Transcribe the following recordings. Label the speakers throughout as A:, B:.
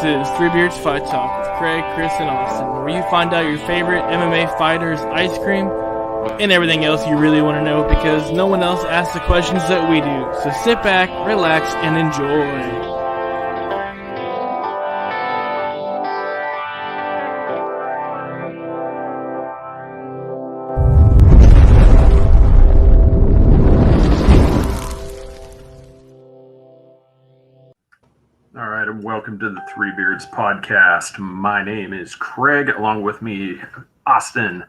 A: is Three Beards Fight Talk with Craig, Chris, and Austin, where you find out your favorite MMA fighters' ice cream and everything else you really want to know because no one else asks the questions that we do. So sit back, relax, and enjoy.
B: All right, and welcome to the Three Beards podcast. My name is Craig, along with me, Austin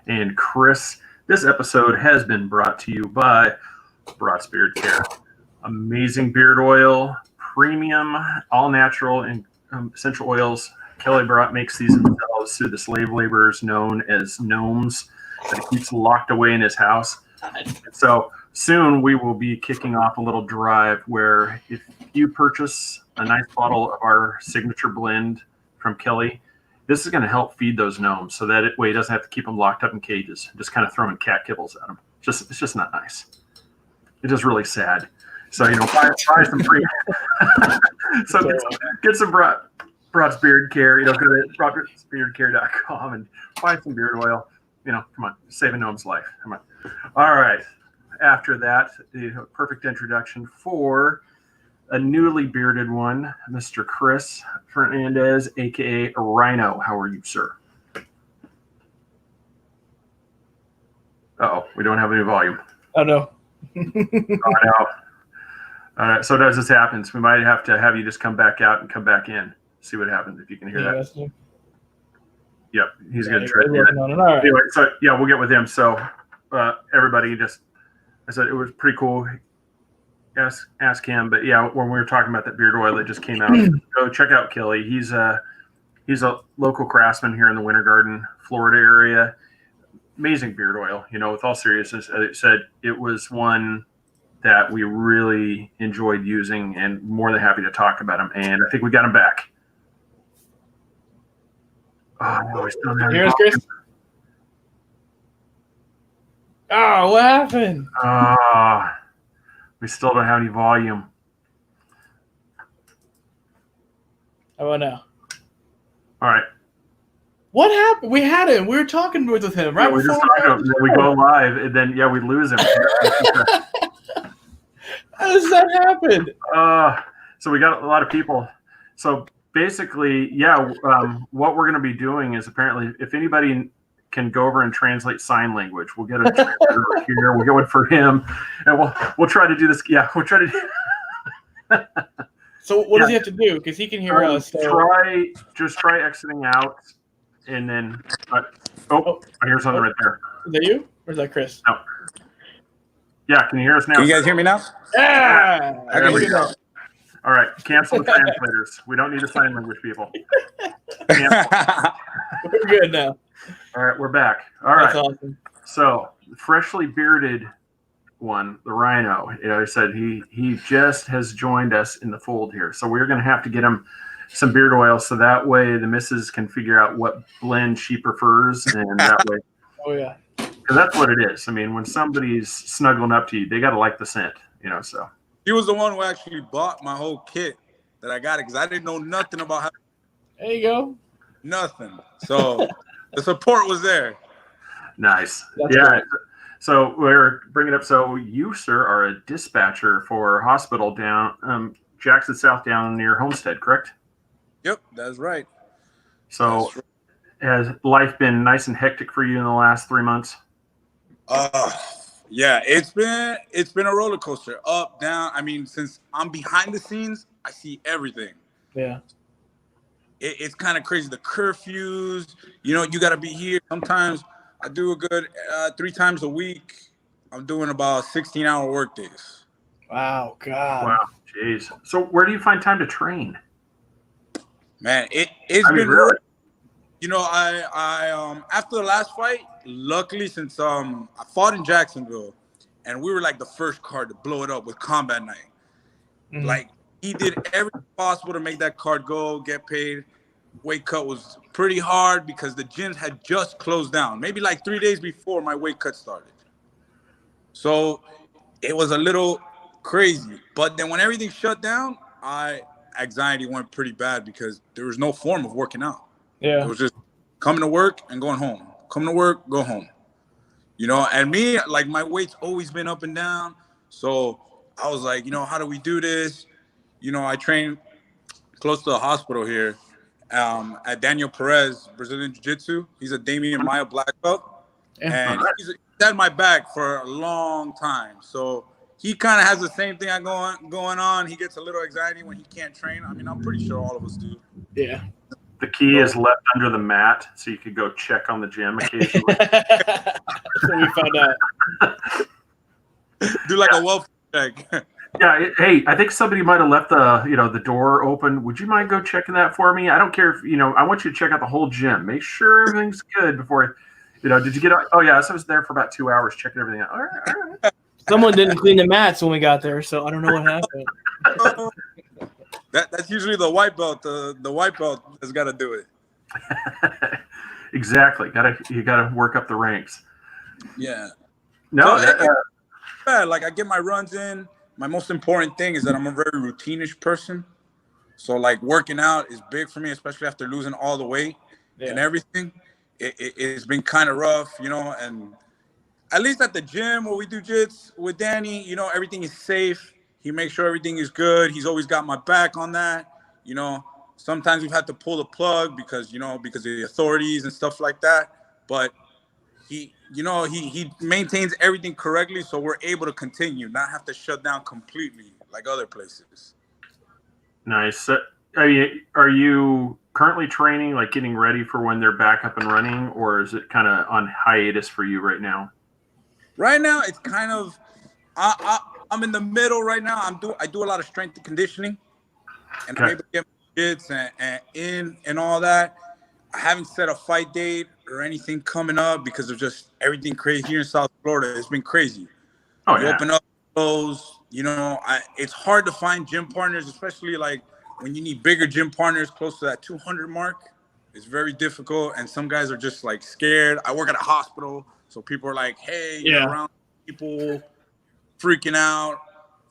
B: and Chris. This episode has been brought to you by Broad's Beard Care. Amazing beard oil, premium, all natural, and essential oils. Kelly Brought makes these themselves through the slave laborers known as gnomes that he keeps locked away in his house. So soon we will be kicking off a little drive where if you purchase a nice bottle of our signature blend from Kelly, this is going to help feed those gnomes so that way he doesn't have to keep them locked up in cages, just kind of throwing cat kibbles at them. It's just not nice. It is really sad. So, buy some free. So get some Broad's Beard Care. Go to broadsbeardcare.com and buy some beard oil. Come on, save a gnome's life. Come on. All right. After that, the perfect introduction for a newly bearded one, Mr. Chris Fernandez, a.k.a. Rhino. How are you, sir? Uh-oh, we don't have any volume.
A: Oh, no.
B: Oh, no. All right, so as this happens, we might have to have you just come back out and come back in. See what happens if you can hear that. Yep, he's going to try to do it.
A: All right.
B: Anyway, so, yeah, we'll get with him. So, everybody I said it was pretty cool. Ask him, but yeah, when we were talking about that beard oil that just came out, go check out Kelly. He's a local craftsman here in the Winter Garden, Florida area. Amazing beard oil. With all seriousness, as I said, it was one that we really enjoyed using, and more than happy to talk about him. And I think we got him back. Oh, no, he's still not.
A: Here's Chris. Oh, what happened?
B: We still don't have any volume.
A: How about now?
B: All right.
A: What happened? We had him. We were talking with him right
B: we
A: before
B: just talking, then we go live, and then we lose him.
A: How does that happen?
B: So we got a lot of people. So basically, what we're going to be doing is apparently, if anybody can go over and translate sign language, we'll get a translator here. We'll get one for him, and we'll try to do this. Yeah, we'll try to do.
A: So what does he have to do? Because he can hear us. So.
B: Try exiting out, and then. I hear something right there.
A: Is that you, or is that Chris?
B: No. Yeah, can you hear us now?
C: Can you guys hear me now?
A: Yeah.
B: There we go. All right, cancel the translators. We don't need the sign language people.
A: We're good now.
B: All right, we're back. All right.
A: That's awesome.
B: So, freshly bearded one, the Rhino. I said he just has joined us in the fold here. So we're going to have to get him some beard oil so that way the missus can figure out what blend she prefers, and that way.
A: Oh yeah.
B: Because that's what it is. I mean, when somebody's snuggling up to you, they got to like the scent, So.
C: He was the one who actually bought my whole kit that I got it because I didn't know nothing about how.
A: There you go.
C: Nothing. So the support was there.
B: Nice.
A: That's
B: yeah.
A: Great.
B: So we're bringing up. So you, sir, are a dispatcher for a hospital down Jackson South, down near Homestead, correct?
C: Yep, that's right.
B: So has life been nice and hectic for you in the last 3 months?
C: Yeah, it's been a roller coaster, up, down. I mean, since I'm behind the scenes, I see everything.
A: Yeah.
C: It's kind of crazy. The curfews, you got to be here. Sometimes I do a good 3 times a week. I'm doing about 16-hour work days.
A: Wow, God.
B: Wow, jeez. So where do you find time to train?
C: Man, it's been
B: really.
C: I after the last fight, luckily since I fought in Jacksonville, and we were like the first card to blow it up with Combat Night. Mm-hmm. Like he did everything possible to make that card go, get paid. Weight cut was pretty hard because the gyms had just closed down, maybe like 3 days before my weight cut started. So it was a little crazy. But then when everything shut down, I anxiety went pretty bad because there was no form of working out.
A: Yeah.
C: It was just coming to work and going home. Come to work, go home. You know, and me, like, my weight's always been up and down. So I was like, you know, how do we do this? You know, I train close to the hospital here at Daniel Perez, Brazilian Jiu-Jitsu. He's a Damian Maya black belt. And he's had my back for a long time. So he kind of has the same thing going on. He gets a little anxiety when he can't train. I mean, I'm pretty sure all of us do.
A: Yeah.
B: The key is left under the mat, so you could go check on the gym occasionally.
A: So we found out.
C: Do like a welfare check.
B: Yeah. Hey, I think somebody might have left the door open. Would you mind go checking that for me? I don't care if I want you to check out the whole gym. Make sure everything's good before. Did you get? Oh yeah, so I was there for about 2 hours checking everything out. All right.
A: Someone didn't clean the mats when we got there, so I don't know what happened.
C: That's usually the white belt. The white belt has got to do it.
B: Exactly. You gotta work up the ranks.
C: Yeah.
B: No.
C: Like, I get my runs in. My most important thing is that I'm a very routinish person. So, like, working out is big for me, especially after losing all the weight and everything. It's been kind of rough, and at least at the gym where we do jits with Danny, everything is safe. He makes sure everything is good. He's always got my back on that. Sometimes we've had to pull the plug because of the authorities and stuff like that. But he maintains everything correctly, so we're able to continue, not have to shut down completely like other places.
B: Nice. Are you currently training, like getting ready for when they're back up and running, or is it kind of on hiatus for you right now?
C: Right now, it's kind of I'm in the middle right now. I do a lot of strength and conditioning, and I'm able to get my hits and all that. I haven't set a fight date or anything coming up because of just everything crazy here in South Florida. It's been crazy.
B: Oh,
C: you open up those, it's hard to find gym partners, especially like when you need bigger gym partners close to that 200 mark. It's very difficult, and some guys are just like scared. I work at a hospital, so people are like, hey, you're around people freaking out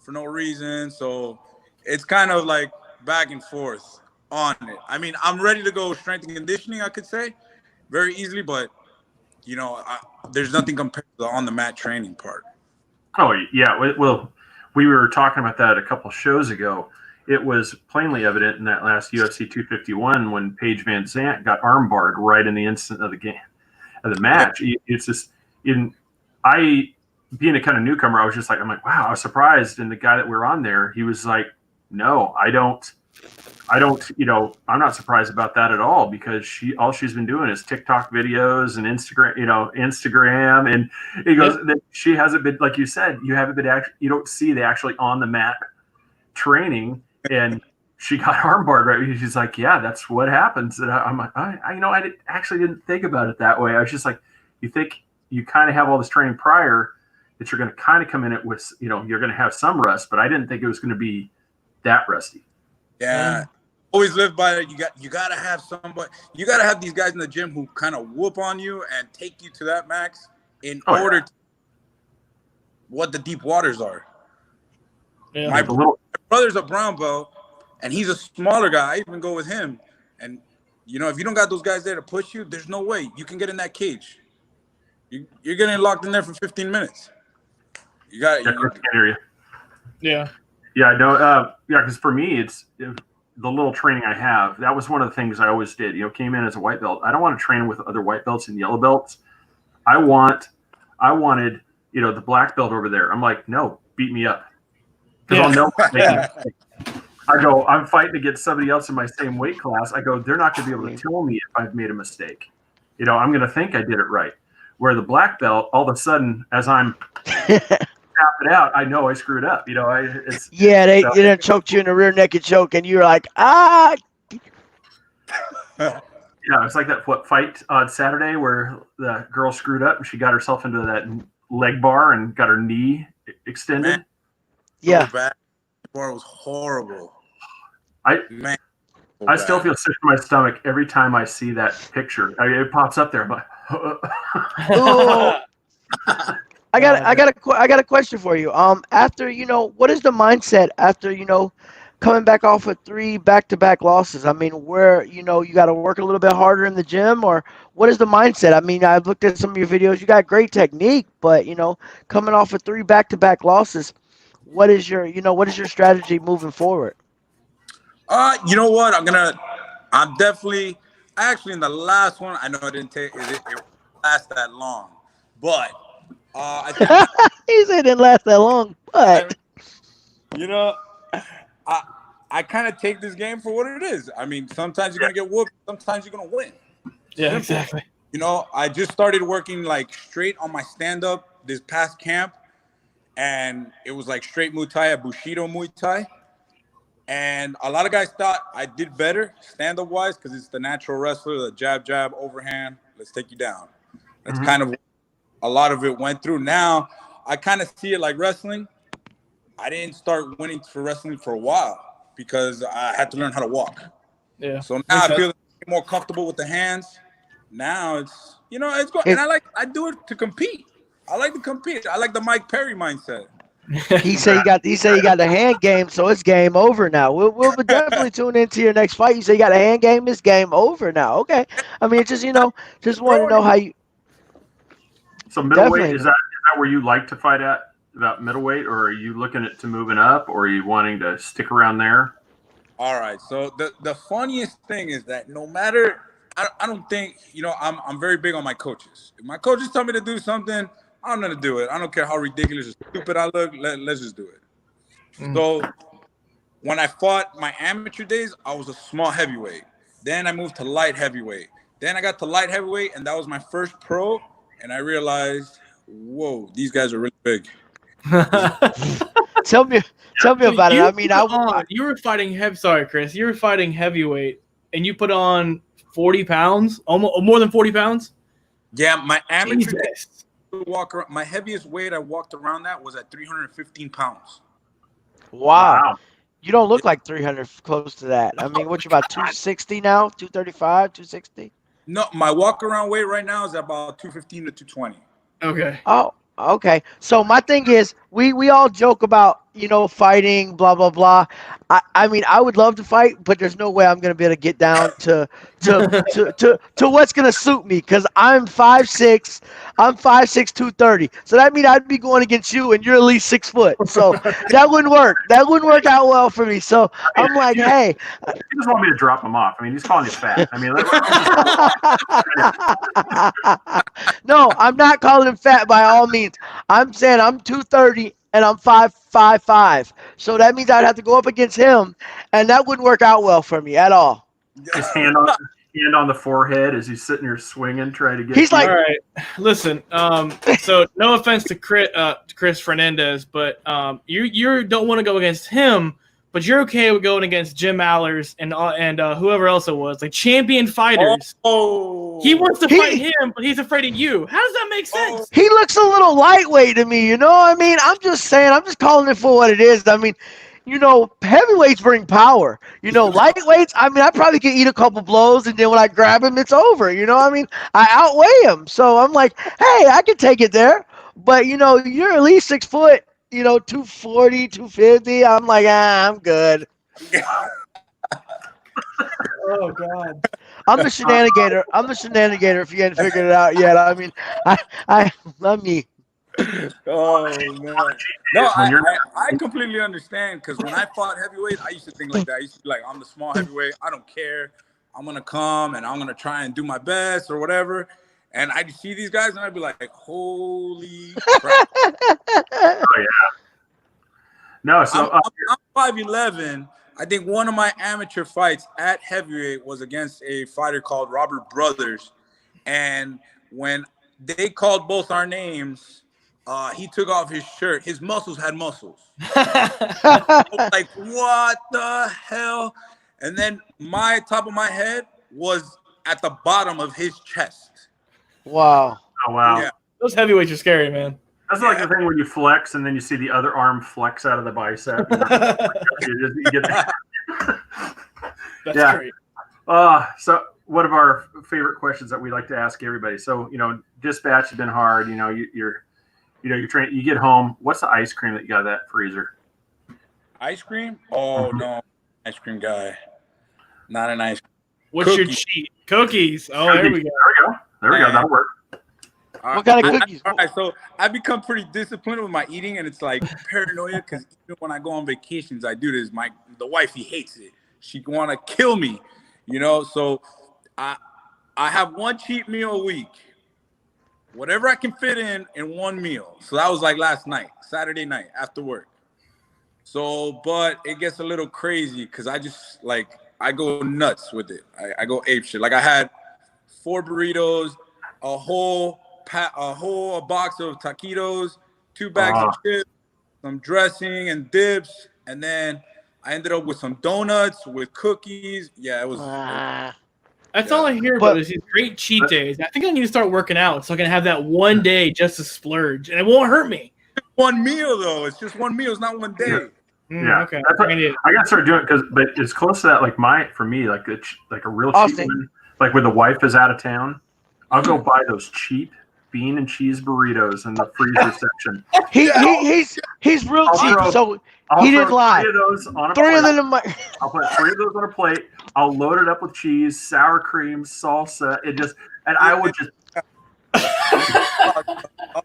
C: for no reason. So it's kind of like back and forth on it. I mean, I'm ready to go strength and conditioning, I could say, very easily, but there's nothing compared to the on the mat training part.
B: Oh yeah, well, we were talking about that a couple shows ago. It was plainly evident in that last UFC 251 when Paige Van Zandt got armbarred right in the instant of the match. It's just being a kind of newcomer, I was just like, wow, I was surprised. And the guy that we were on there, he was like, no, I don't, I'm not surprised about that at all, because all she's been doing is TikTok videos and Instagram. And he goes, that she hasn't been, like you said, you you don't see the actually on the mat training. And she got armbarred, right? She's like, yeah, that's what happens. And I'm like, I actually didn't think about it that way. I was just like, you think you kind of have all this training prior that you're going to kind of come in it with, you're going to have some rust, but I didn't think it was going to be that rusty.
C: Yeah. Always live by it. You got to have somebody, you got to have these guys in the gym who kind of whoop on you and take you to that max in order to what the deep waters are. Yeah. My brother's a brown belt, and he's a smaller guy. I even go with him. And, if you don't got those guys there to push you, there's no way you can get in that cage. You're getting locked in there for 15 minutes. You got it.
B: Can't hear you.
A: Yeah.
B: Yeah, I know. Because for me, it's the little training I have. That was one of the things I always did. Came in as a white belt. I don't want to train with other white belts and yellow belts. I wanted, the black belt over there. I'm like, no, beat me up. Because I'll know. I go, I'm fighting against somebody else in my same weight class. I go, they're not going to be able to tell me if I've made a mistake. I'm going to think I did it right. Where the black belt, all of a sudden, as I'm tapping out, I know I screwed up.
D: They choked you in the rear naked choke, and you're like, ah.
B: Yeah, it's like that fight on Saturday where the girl screwed up and she got herself into that leg bar and got her knee extended.
C: Man. Yeah, the bar was horrible.
B: I still feel sick in my stomach every time I see that picture. It pops up there. I'm like,
D: I got a question for you. After what is the mindset after coming back off with 3 back-to-back losses. I mean, where you got to work a little bit harder in the gym, or what is the mindset? I mean, I've looked at some of your videos. You got great technique, but coming off with 3 back-to-back losses, what is your strategy moving forward?
C: You know what? I'm definitely actually in the last one. I know it didn't last that long, but I think
D: He said it didn't last that long, but
C: you know, I kind of take this game for what it is. I mean, sometimes you're gonna get whooped, sometimes you're gonna win.
A: Yeah,
C: Simple.
A: exactly.
C: I just started working like straight on my stand-up this past camp, and it was like straight Muay Thai, a Bushido Muay Thai. And a lot of guys thought I did better stand-up wise because it's the natural wrestler, the jab, overhand. Let's take you down. That's kind of a lot of it went through. Now I kind of see it like wrestling. I didn't start winning for wrestling for a while because I had to learn how to walk.
A: Yeah.
C: So now I feel more comfortable with the hands. Now it's it's good, and I do it to compete. I like to compete. I like the Mike Perry mindset.
D: he said he got the hand game, so it's game over now. We'll definitely tune into your next fight. You say you got a hand game, it's game over now. Okay. I mean, it's just just want to know how you.
B: So middleweight, is that where you like to fight at? About middleweight, or are you looking to moving up, or are you wanting to stick around there?
C: All right. So the funniest thing is that no matter, I don't think I'm very big on my coaches. If my coaches tell me to do something, I'm gonna do it. I don't care how ridiculous or stupid I look. Let's just do it. So when I fought my amateur days, I was a small heavyweight. Then I moved to light heavyweight. Then I got to light heavyweight, and that was my first pro. And I realized, whoa, these guys are really big.
D: Tell me about it. I mean,
A: you were fighting heavy. Sorry, Chris. You were fighting heavyweight, and you put on 40 pounds, almost more than 40 pounds.
C: Yeah, my amateur days, my heaviest weight I walked around that was at 315 pounds.
D: Wow. You don't look like 300 close to that. I mean, what you about 260 now? 235, 260?
C: No, my walk around weight right now is about 215 to 220.
A: Okay.
D: Oh, okay. So my thing is, we all joke about fighting, blah blah blah. I mean, I would love to fight, but there's no way I'm gonna be able to get down to what's gonna suit me, because I'm 5'6", 230. So that means I'd be going against you, and you're at least 6 foot. So that wouldn't work. That wouldn't work out well for me. So I'm like, hey.
B: He just want me to drop him off. I mean, he's calling you fat. I mean,
D: no, I'm not calling him fat by all means. I'm saying I'm 230 and I'm 5'5". So that means I'd have to go up against him, and that wouldn't work out well for me at all.
B: his hand on the forehead as he's sitting there swinging, trying to get.
D: He's like,
A: all right, listen. So no offense to Chris Fernandez, but you don't want to go against him, but you're okay with going against Jim Allers and whoever else it was, like champion fighters.
C: Oh,
A: he wants to fight him, but he's afraid of you. How does that make sense?
D: He looks a little lightweight to me, I mean, I'm just saying, I'm just calling it for what it is. I mean, heavyweights bring power. Lightweights, I mean, I probably could eat a couple blows, and then when I grab him, it's over. I mean, I outweigh him. So I'm like, hey, I can take it there. But, you're at least 6 foot, 240, 250. I'm like, I'm good.
A: Oh, God.
D: I'm the shenanigator if you hadn't figured it out yet. I mean, I'm me.
C: Oh man! No, I completely understand, because when I fought heavyweight, I used to think like that. I used to be like, I'm the small heavyweight. I don't care. I'm gonna come and I'm gonna try and do my best or whatever. And I'd see these guys and I'd be like, holy crap!
B: Oh yeah. No, so
C: I'm 5'11". I think one of my amateur fights at heavyweight was against a fighter called Robert Brothers, and when they called both our names, he took off his shirt. His muscles had muscles. I was like, what the hell? And then my top of my head was at the bottom of his chest.
D: Wow.
B: Oh, wow.
C: Yeah.
A: Those heavyweights are scary, man.
B: That's like the thing where you flex and then you see the other arm flex out of the bicep. You get that.
A: That's great.
B: So one of our favorite questions that we like to ask everybody. So, dispatch has been hard. You're trying. You get home. What's the ice cream that you got in that freezer?
C: Ice cream? Oh no, ice cream guy. Not an ice cream.
A: What's your cheat? Cookies. Oh, there we go.
B: There we go. That'll work.
D: What kind of cookies?
C: All right, so I become pretty disciplined with my eating, and it's like paranoia because even when I go on vacations, I do this. The wifey hates it. She want to kill me, you know. So I have one cheat meal a week, whatever I can fit in one meal. So that was like last night, Saturday night after work. So, but it gets a little crazy because I go nuts with it. I go ape shit. Like I had 4 burritos, a whole box of taquitos, 2 bags of chips, some dressing and dips, and then I ended up with some donuts with cookies. Yeah, it was.
A: That's all I hear about is these great cheat days. I think I need to start working out so I can have that one day just to splurge, and it won't hurt me.
C: One meal though. It's just one meal. It's not one day.
B: Yeah.
A: Okay.
B: I got to start doing it but it's close to that. Like for me, like a real cheap one. Like when the wife is out of town, I'll go buy those cheap bean and cheese burritos in the freezer section.
D: He's real cheap, so he didn't lie.
B: 3 of those on a
D: 3
B: plate.
D: of them.
B: I'll put 3 of those on a plate. I'll load it up with cheese, sour cream, salsa. I would just.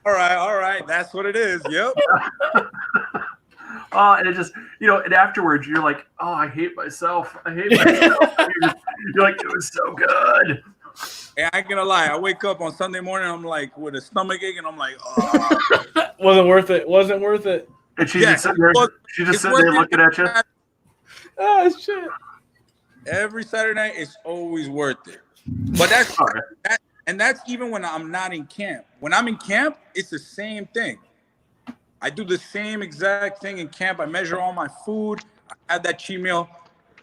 C: All right. That's what it is. Yep.
B: And it just, and afterwards you're like, oh, I hate myself. You're like, it was so good.
C: And I ain't gonna lie, I wake up on Sunday morning, I'm like with a stomach ache, and I'm like, oh.
A: Wasn't worth it.
B: And she's just sitting there, looking at you.
A: Oh, shit.
C: Every Saturday night, it's always worth it. But that's even when I'm not in camp. When I'm in camp, it's the same thing. I do the same exact thing in camp. I measure all my food. I have that cheat meal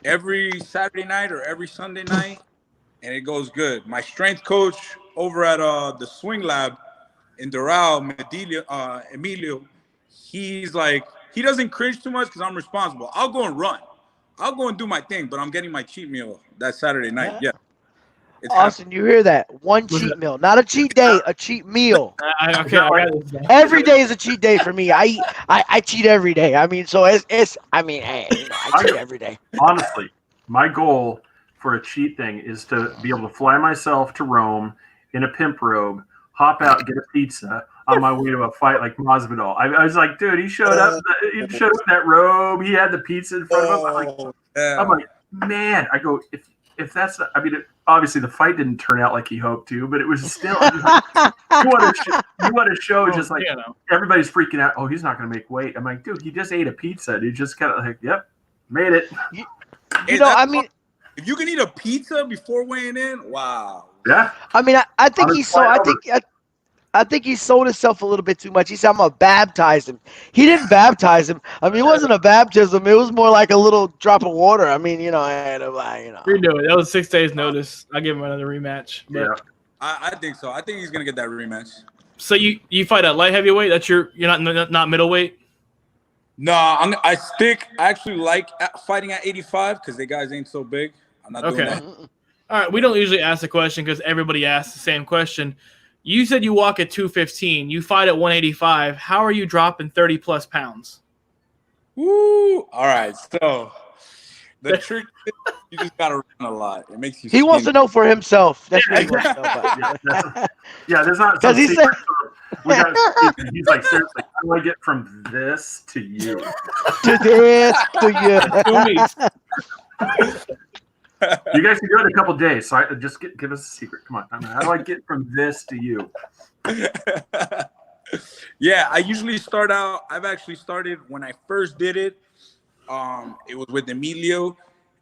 C: every Saturday night or every Sunday night, and it goes good. My strength coach over at the Swing Lab in Doral, Emilio, he's like, he doesn't cringe too much because I'm responsible. I'll go and run. I'll go and do my thing, but I'm getting my cheat meal that Saturday night. Yeah.
D: Austin, you hear that? One cheat meal, not a cheat day, a cheat meal.
B: Every
D: day is a cheat day for me. I cheat every day. I mean, so I cheat every day.
B: Honestly, my goal for a cheat thing is to be able to fly myself to Rome in a pimp robe, hop out, get a pizza on my way to a fight like Masvidal. I was like, dude, he showed up in that robe. He had the pizza in front of him. I'm like, man. I go, if that's not, I mean, obviously the fight didn't turn out like he hoped to, but it was still. You want to show just like everybody's freaking out. Oh, he's not going to make weight. I'm like, dude, he just ate a pizza. He just kind of like, yep, made it.
C: If you can eat a pizza before weighing in, wow.
B: Yeah.
D: I mean, I think he sold. I think he sold himself a little bit too much. He said, "I'm gonna baptize him." He didn't baptize him. I mean, it wasn't a baptism. It was more like a little drop of water. I mean, I had to,
A: redo it. That was 6 days notice. I'll give him another rematch. But
B: yeah,
C: I think so. I think he's gonna get that rematch.
A: So you fight at light heavyweight? That's you're not middleweight.
C: No, I actually like fighting at 85 because the guys ain't so big. I'm not doing that.
A: All right, we don't usually ask the question because everybody asks the same question. You said you walk at 215. You fight at 185. How are you dropping 30 plus pounds?
C: Woo! All right, so the trick is you just gotta run a lot. It makes you.
D: He wants to know for himself. That's what he wants to know
B: about. There's not. Because he said. He's like, seriously, how do I get from this to you?
D: To this to you.
B: You guys can do it in a couple of days. So just give us a secret. Come on. How do I get from this to you?
C: Yeah, I usually start out. I've actually started when I first did it. It was with Emilio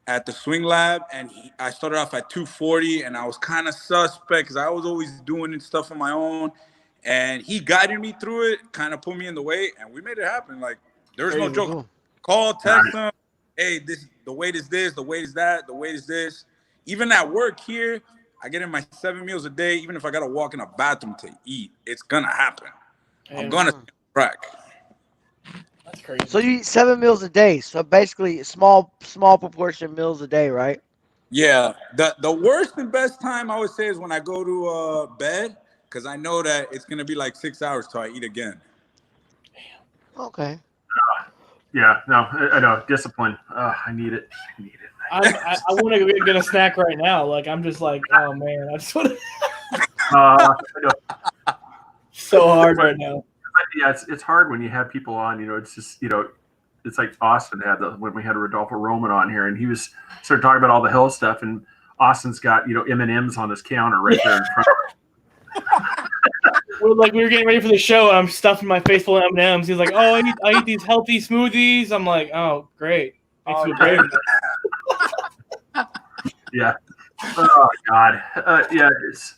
C: at the Swing Lab, and I started off at 240, and I was kind of suspect because I was always doing stuff on my own, and he guided me through it, kind of put me in the way, and we made it happen. Like there was no joke. Call, text him. Hey, the weight is this, the weight is that, the weight is this. Even at work here, I get in my 7 meals a day. Even if I got to walk in a bathroom to eat, it's going to happen. I'm going to crack.
A: That's crazy.
D: So you eat 7 meals a day. So basically small proportion meals a day, right?
C: Yeah. The worst and best time I would say is when I go to bed because I know that it's going to be like 6 hours till I eat again.
D: Okay.
B: Yeah, no, I know. Discipline. I need it. I need it.
A: I want to get a snack right now. Like I'm just like, oh man, I just want to.
B: I know.
A: So hard right now.
B: Yeah, it's hard when you have people on. It's just it's like Austin had when we had Rodolfo Roman on here, and he was started talking about all the hill stuff, and Austin's got M&Ms on his counter right there in front of
A: We were getting ready for the show, and I'm stuffing my face full of M&Ms. He's like, "Oh, I eat these healthy smoothies." I'm like, "Oh, great, makes me great."
B: Yeah. Oh God. Yeah. It's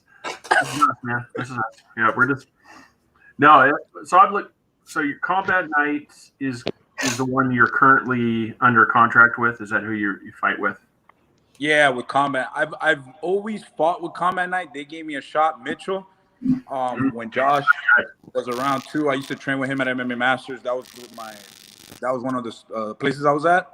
B: man. This is we're just no. So I've looked. So your Combat Night is the one you're currently under contract with. Is that who you fight with?
C: Yeah, with Combat. I've always fought with Combat Night. They gave me a shot, Mitchell. When Josh was around too, I used to train with him at MMA Masters. That was one of the places I was at.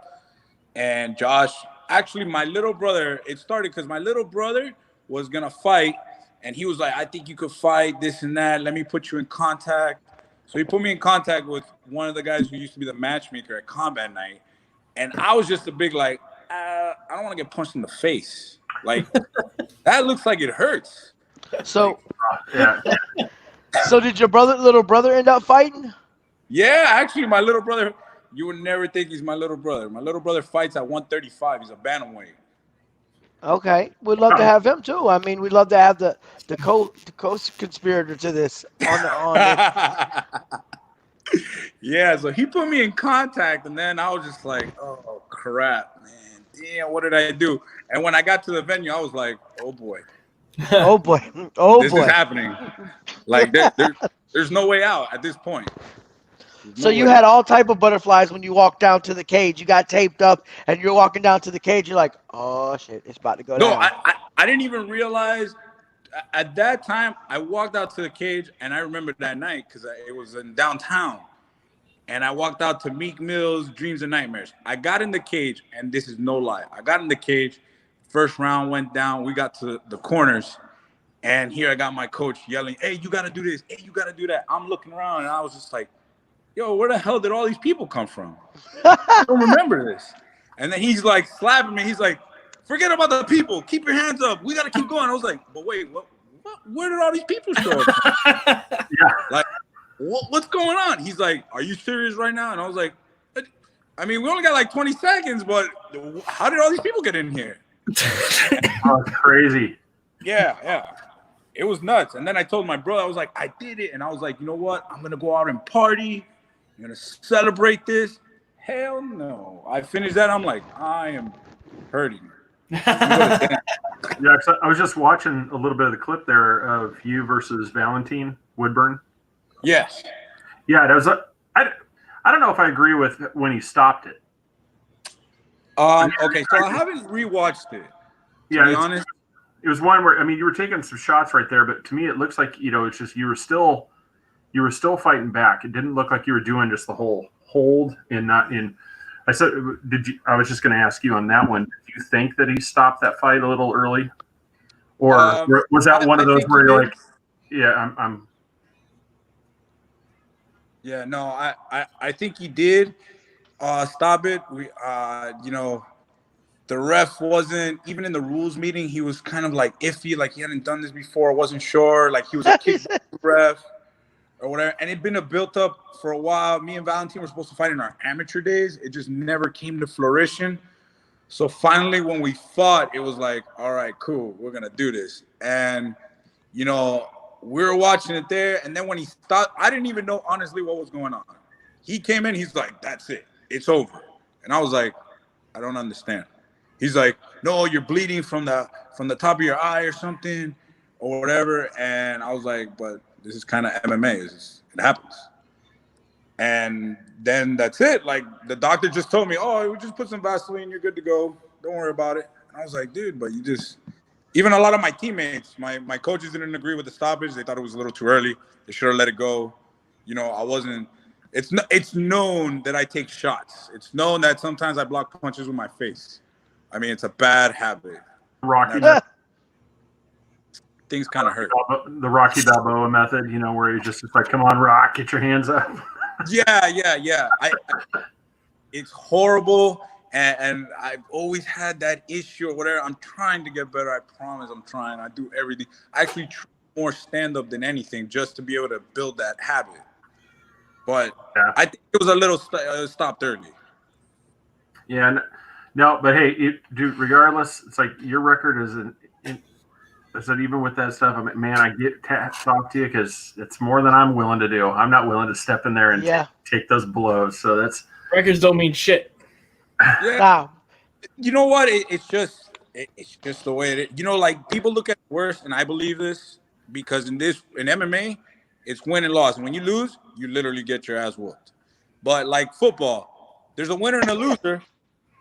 C: And Josh, actually, my little brother. It started because my little brother was gonna fight, and he was like, "I think you could fight this and that. Let me put you in contact." So he put me in contact with one of the guys who used to be the matchmaker at Combat Night, and I was just a big like, I don't want to get punched in the face. Like that looks like it hurts.
D: So,
B: Yeah.
D: so did your little brother end up fighting?
C: Yeah, actually, my little brother. You would never think he's my little brother. My little brother fights at 135. He's a bantamweight.
D: Okay, we'd love to have him too. I mean, we'd love to have the co-conspirator to this on this.
C: Yeah, so he put me in contact, and then I was just like, "Oh crap, man! Damn, what did I do?" And when I got to the venue, I was like, "Oh boy,
D: Oh boy, oh
C: this
D: boy!"
C: is happening. Like there's no way out at this point."
D: So you had all type of butterflies when you walked down to the cage. You got taped up, and you're walking down to the cage. You're like, "Oh shit, it's about to go
C: No,
D: down."
C: I didn't even realize at that time. I walked out to the cage, and I remember that night because it was in downtown, and I walked out to Meek Mill's Dreams and Nightmares. I got in the cage, and this is no lie. I got in the cage. First round went down. We got to the corners, and here I got my coach yelling, "Hey, you got to do this. Hey, you got to do that." I'm looking around, and I was just like, "Yo, where the hell did all these people come from? I don't remember this." And then he's like slapping me. He's like, "Forget about the people. Keep your hands up. We got to keep going." I was like, "But wait, what? Where did all these people show up from?"
B: Yeah.
C: Like, what's going on? He's like, "Are you serious right now?" And I was like, "I mean, we only got like 20 seconds, but how did all these people get in here?"
B: Oh, it's crazy.
C: Yeah. It was nuts. And then I told my brother, I was like, "I did it." And I was like, "You know what? I'm going to go out and party. I'm going to celebrate this." Hell no. I finished that. I'm like, I am hurting.
B: Yeah, I was just watching a little bit of the clip there of you versus Valentine Woodburn.
C: Yes.
B: Yeah, it was. I don't know if I agree with when he stopped it.
C: Okay, so I haven't rewatched it. To be honest,
B: it was one where you were taking some shots right there, but to me it looks like it's just you were still fighting back. It didn't look like you were doing just the whole hold and not in. I said, I was just going to ask you on that one. Did you think that he stopped that fight a little early, or was that one of those where you're like, yeah, I'm.
C: Yeah, no, I think he did stop it. We the ref wasn't even in the rules meeting. He was kind of like iffy, like he hadn't done this before, wasn't sure, like he was a kickboxing ref or whatever. And it'd been built up for a while. Me and Valentine were supposed to fight in our amateur days. It just never came to fruition. So finally, when we fought, it was like, all right, cool, we're gonna do this. And we were watching it there. And then when he stopped, I didn't even know honestly what was going on. He came in, he's like, "That's it, it's over." And I was like, "I don't understand." He's like, "No, you're bleeding from the top of your eye or something or whatever." And I was like, "But this is kind of MMA. It happens." And then that's it. Like the doctor just told me, "Oh, we just put some Vaseline. You're good to go. Don't worry about it." And I was like, "Dude, but you just..." Even a lot of my teammates, my coaches didn't agree with the stoppage. They thought it was a little too early. They should have let it go. I wasn't. It's known that I take shots. It's known that sometimes I block punches with my face. I mean, it's a bad habit. Things kind of hurt.
B: The Rocky Balboa method, where you're just like, "Come on, Rock, get your hands up."
C: Yeah. it's horrible. And I've always had that issue or whatever. I'm trying to get better. I promise I'm trying. I do everything. I actually try more stand-up than anything just to be able to build that habit. But
B: Yeah.
C: I think it was a little stopped early.
B: Yeah, no, but hey, dude, regardless, it's like your record is I said, even with that stuff, I mean, man, I get talk to you because it's more than I'm willing to do. I'm not willing to step in there and take those blows. So that's
A: records don't mean shit.
C: Yeah.
D: Nah.
C: You know what? It's just the way it is. You know, like people look at it worse, and I believe this because in MMA, it's win and loss. And when you lose, you literally get your ass whooped. But like football, there's a winner and a loser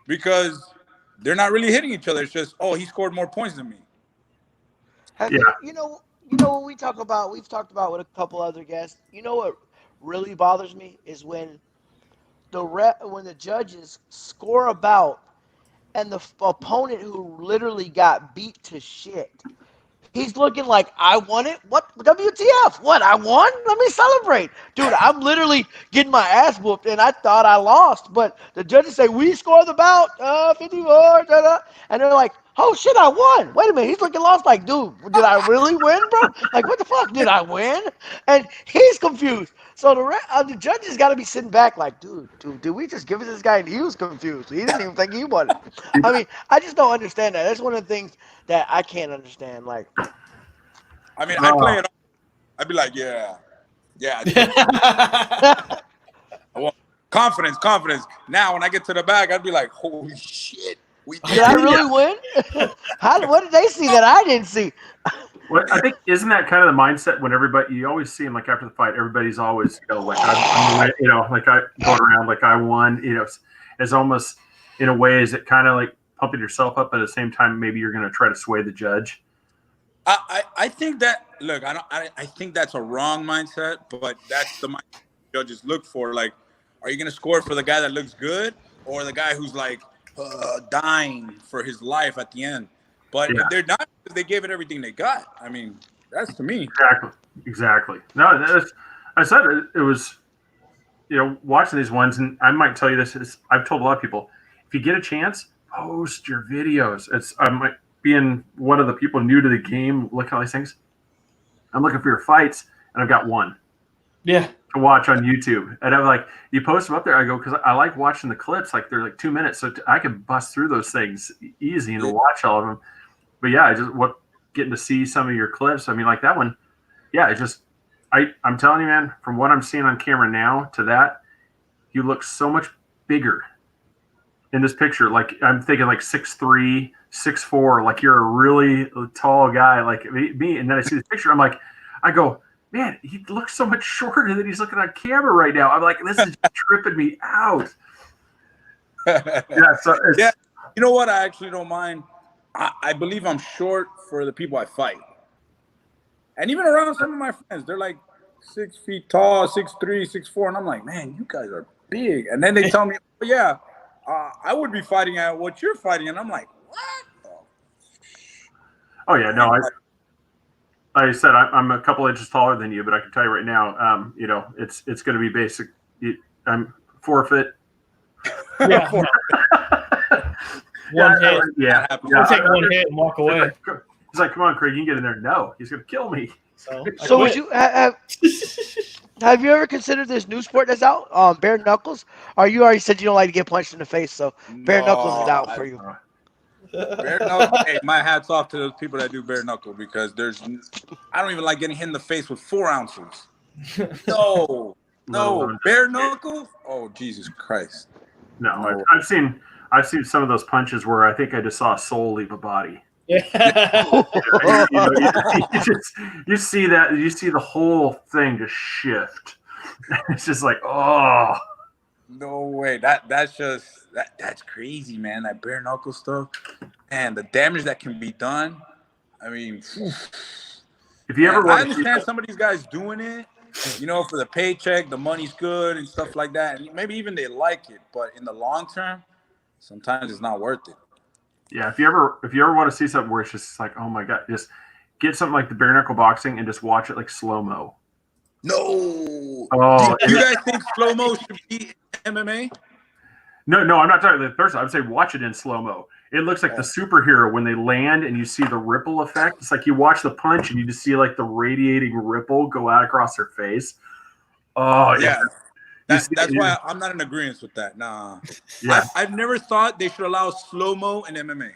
C: because they're not really hitting each other. It's just, oh, he scored more points than me.
D: You know what we've talked about with a couple other guests. You know what really bothers me is when the judges score a bout and the opponent who literally got beat to shit, he's looking like, I won it? What? WTF? What? I won? Let me celebrate. Dude, I'm literally getting my ass whooped, and I thought I lost. But the judges say, we scored the bout, 54, and they're like, oh, shit, I won. Wait a minute. He's looking lost like, dude, did I really win, bro? Like, what the fuck? Did I win? And he's confused. So the judges got to be sitting back like, dude, did we just give it to this guy? And he was confused. He didn't even think he won it. I mean, I just don't understand that. That's one of the things that I can't understand. Like,
C: I mean, I play it. I'd be like, yeah. I want confidence. Now, when I get to the back, I'd be like, holy shit.
D: Did I really win? What did they see that I didn't see?
B: Well, I think isn't that kind of the mindset when everybody you always see them like after the fight, everybody's always like I'm like I going around like I won. It's almost in a way is it kind of like pumping yourself up, but at the same time maybe you're going to try to sway the judge.
C: I think that I think that's a wrong mindset, but that's the mindset judges look for. Like, are you going to score for the guy that looks good or the guy who's like dying for his life at the end? But if they're not, they gave it everything they got. I mean, that's to me.
B: Exactly. No, I said it was, watching these ones, and I might tell you this. I've told a lot of people, if you get a chance, post your videos. I'm like being one of the people new to the game, looking at all these things. I'm looking for your fights, and I've got one.
A: Yeah.
B: To watch on YouTube, and I'm like, you post them up there. I go because I like watching the clips. Like they're like 2 minutes, so I can bust through those things easy and watch all of them. But yeah, getting to see some of your clips. I mean, like that one. Yeah, I'm telling you, man. From what I'm seeing on camera now to that, you look so much bigger in this picture. Like I'm thinking like 6'3", 6'4", like you're a really tall guy like me. And then I see this picture, I go, man, he looks so much shorter than he's looking on camera right now. I'm like, this is tripping me out.
C: Yeah, you know what? I actually don't mind. I believe I'm short for the people I fight. And even around some of my friends, they're like 6 feet tall, 6'3", 6'4", and I'm like, man, you guys are big. And then they tell me, oh, yeah, I would be fighting at what you're fighting, and I'm like, what?
B: Oh yeah, no, like I said, I'm a couple inches taller than you, but I can tell you right now, it's going to be basic. I'm 4 foot.
A: Yeah. One hit.
B: Yeah.
A: I'll take one hit and walk away.
B: He's like, come on, Craig, you can get in there. No, he's going to kill me.
D: So would you have you ever considered this new sport that's out, bare knuckles? Or you already said you don't like to get punched in the face, so bare knuckles is out for you.
C: Bare knuckle. Hey, my hat's off to those people that do bare knuckle because I don't even like getting hit in the face with 4 ounces. No, bare knuckle. Oh, Jesus Christ.
B: No. I've seen some of those punches where I think I just saw a soul leave a body.
A: Yeah.
B: You see that. You see the whole thing just shift. It's just like, oh.
C: No way. That's crazy, man. That bare knuckle stuff, and the damage that can be done. I mean,
B: if you ever want
C: I understand some of these guys doing it, for the paycheck, the money's good and stuff like that, and maybe even they like it. But in the long term, sometimes it's not worth it.
B: Yeah, if you ever want to see something where it's just like, oh my god, just get something like the bare knuckle boxing and just watch it like slow mo.
C: No.
B: Oh,
C: do you guys think slow mo should be MMA?
B: No, I'm not talking the first. I would say watch it in slow mo. It looks like the superhero when they land and you see the ripple effect. It's like you watch the punch and you just see like the radiating ripple go out across their face. Oh yeah.
C: That's why I'm not in agreement with that. Nah.
B: Yeah.
C: I've never thought they should allow slow mo in MMA.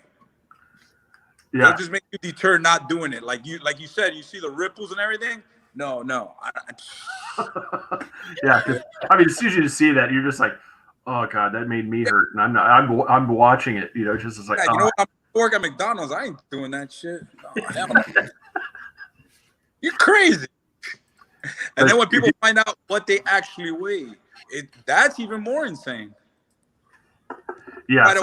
B: Yeah.
C: It'll just make you deter not doing it. Like you said, you see the ripples and everything. No.
B: Yeah, because I mean, as soon as you see that, you're just like, oh god, that made me hurt, and I'm not. I'm watching it, just as like,
C: you know what? I'm work at McDonald's. I ain't doing that shit. No, hell no. You're crazy. And then when people find out what they actually weigh, that's even more insane.
B: Yeah,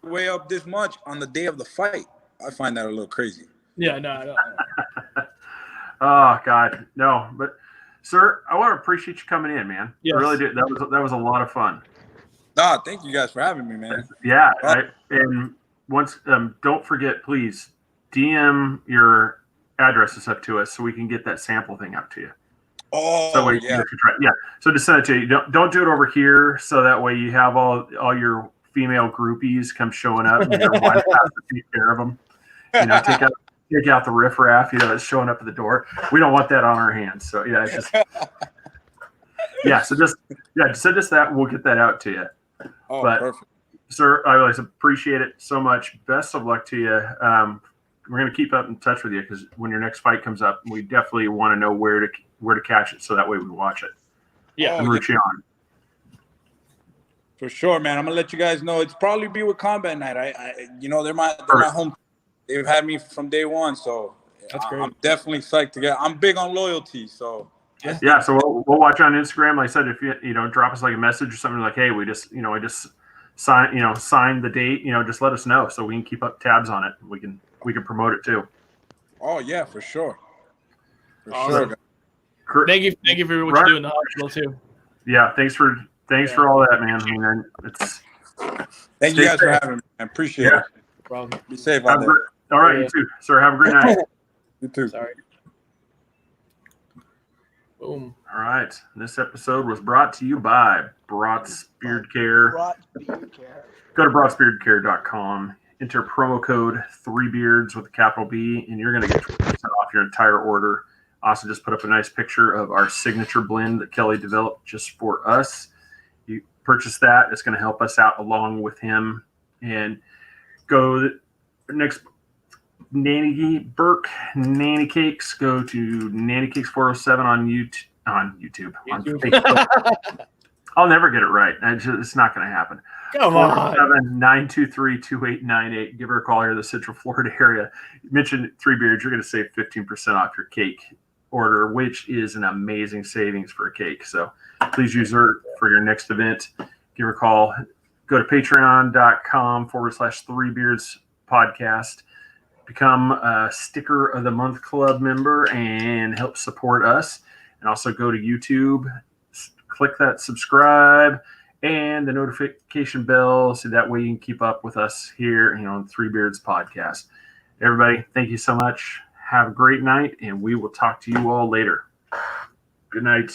C: weigh up this much on the day of the fight. I find that a little crazy.
A: Yeah, no.
B: Oh god, no, but. Sir, I want to appreciate you coming in, man.
A: Yes.
B: I really do. That was a lot of fun.
C: Thank you guys for having me, man.
B: Yeah, and once don't forget, please DM your addresses up to us so we can get that sample thing up to you.
C: Oh,
B: so yeah. So just send it to you. Don't do it over here, so that way you have all your female groupies come showing up and your wife has to take care of them. Take out the riffraff, that's showing up at the door. We don't want that on our hands. So it's just send us that. We'll get that out to you.
C: Oh, perfect.
B: Sir, I always appreciate it so much. Best of luck to you. We're going to keep up in touch with you because when your next fight comes up, we definitely want to know where to catch it, so that way we can watch it.
A: Yeah,
B: and root you on.
C: For sure, man. I'm gonna let you guys know. It's probably be with Combat Night. They're my home. They've had me from day one, so
A: that's great.
C: I'm definitely psyched to get. I'm big on loyalty, so
B: yeah. So we'll watch on Instagram. Like I said, if you drop us like a message or something like, hey, we just I just signed the date. Just let us know so we can keep up tabs on it. We can promote it too.
C: Oh yeah, for sure.
A: Awesome. Thank you for what you do in the hospital too.
B: Yeah, thanks for all that, man. I mean,
C: thank you guys for having me. I appreciate it.
A: No problem.
C: Be safe out there.
B: All right, you too, sir. Have a great night.
C: You too.
A: Sorry. Boom.
B: All right. This episode was brought to you by Broad's Beard Care. Go to broadsbeardcare.com. Enter promo code 3beards with a capital B, and you're going to get 20% off your entire order. Also, just put up a nice picture of our signature blend that Kelly developed just for us. You purchase that. It's going to help us out along with him. And go next. Nanny Cakes. Go to Nanny Cakes 407 on YouTube. On Facebook. I'll never get it right. It's not going to happen.
A: Come on.
B: 923-2898. Give her a call here in the Central Florida area. You mentioned 3 Beards. You're going to save 15% off your cake order, which is an amazing savings for a cake. So please use her for your next event. Give her a call. Go to patreon.com/3 Beards podcast. Become a Sticker of the Month Club member and help support us. And also go to YouTube, click that subscribe and the notification bell so that way you can keep up with us here on 3 Beards podcast. Everybody, thank you so much. Have a great night, and we will talk to you all later. Good night.